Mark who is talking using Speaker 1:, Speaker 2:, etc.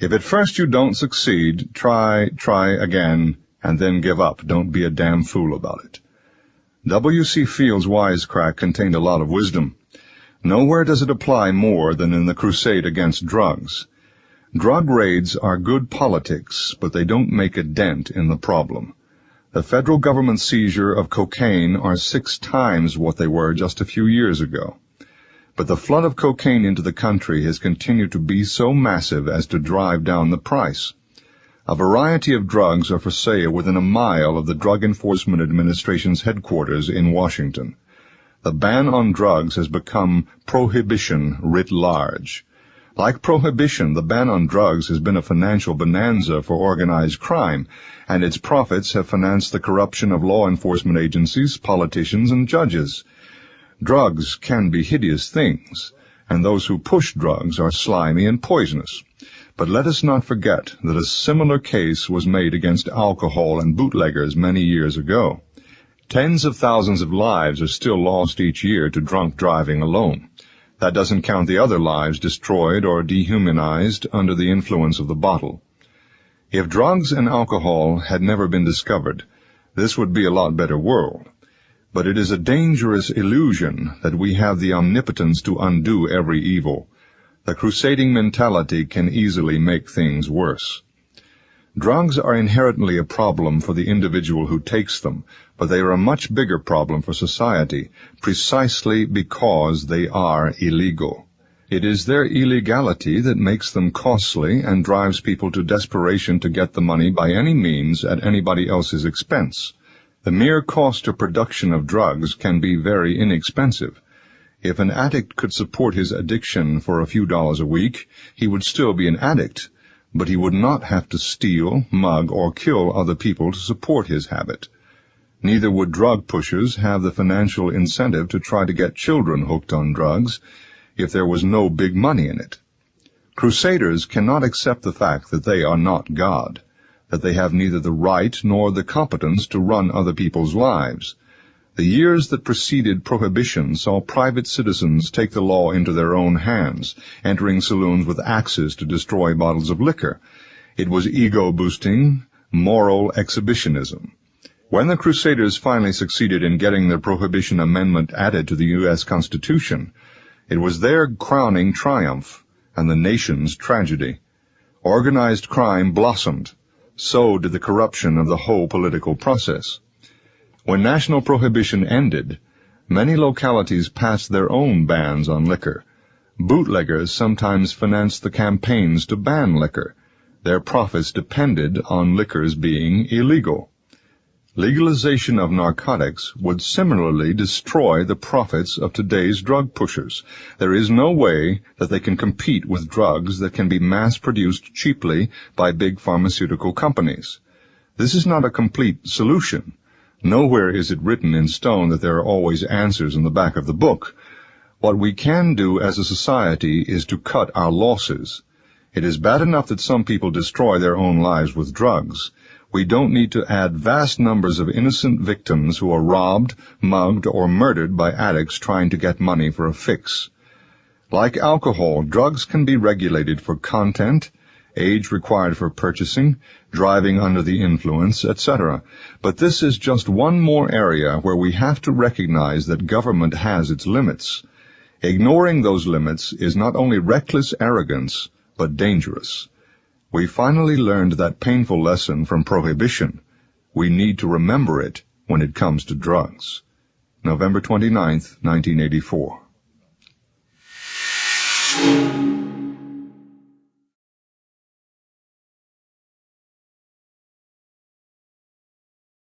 Speaker 1: If at first you don't succeed, try again, and then give up. Don't be a damn fool about it. W.C. Field's wisecrack contained a lot of wisdom. Nowhere does it apply more than in the crusade against drugs. Drug raids are good politics, but they don't make a dent in the problem. The federal government seizure of cocaine are 6 times what they were just a few years ago. But the flood of cocaine into the country has continued to be so massive as to drive down the price. A variety of drugs are for sale within a mile of the Drug Enforcement Administration's headquarters in Washington. The ban on drugs has become prohibition writ large. Like prohibition, the ban on drugs has been a financial bonanza for organized crime, and its profits have financed the corruption of law enforcement agencies, politicians, and judges. Drugs can be hideous things, and those who push drugs are slimy and poisonous. But let us not forget that a similar case was made against alcohol and bootleggers many years ago. Tens of thousands of lives are still lost each year to drunk driving alone. That doesn't count the other lives destroyed or dehumanized under the influence of the bottle. If drugs and alcohol had never been discovered, this would be a lot better world. But it is a dangerous illusion that we have the omnipotence to undo every evil. The crusading mentality can easily make things worse. Drugs are inherently a problem for the individual who takes them, but they are a much bigger problem for society, precisely because they are illegal. It is their illegality that makes them costly and drives people to desperation to get the money by any means at anybody else's expense. The mere cost of production of drugs can be very inexpensive. If an addict could support his addiction for a few dollars a week, he would still be an addict, but he would not have to steal, mug, or kill other people to support his habit. Neither would drug pushers have the financial incentive to try to get children hooked on drugs if there was no big money in it. Crusaders cannot accept the fact that they are not God, that they have neither the right nor the competence to run other people's lives. The years that preceded Prohibition saw private citizens take the law into their own hands, entering saloons with axes to destroy bottles of liquor. It was ego-boosting, moral exhibitionism. When the Crusaders finally succeeded in getting the Prohibition Amendment added to the U.S. Constitution, it was their crowning triumph and the nation's tragedy. Organized crime blossomed. So did the corruption of the whole political process. When national prohibition ended, many localities passed their own bans on liquor. Bootleggers sometimes financed the campaigns to ban liquor. Their profits depended on liquors being illegal. Legalization of narcotics would similarly destroy the profits of today's drug pushers. There is no way that they can compete with drugs that can be mass-produced cheaply by big pharmaceutical companies. This is not a complete solution. Nowhere is it written in stone that there are always answers in the back of the book. What we can do as a society is to cut our losses. It is bad enough that some people destroy their own lives with drugs. We don't need to add vast numbers of innocent victims who are robbed, mugged, or murdered by addicts trying to get money for a fix. Like alcohol, drugs can be regulated for content, age required for purchasing, driving under the influence, etc. But this is just one more area where we have to recognize that government has its limits. Ignoring those limits is not only reckless arrogance, but dangerous. We finally learned that painful lesson from Prohibition. We need to remember it when it comes to drugs. November 29th, 1984.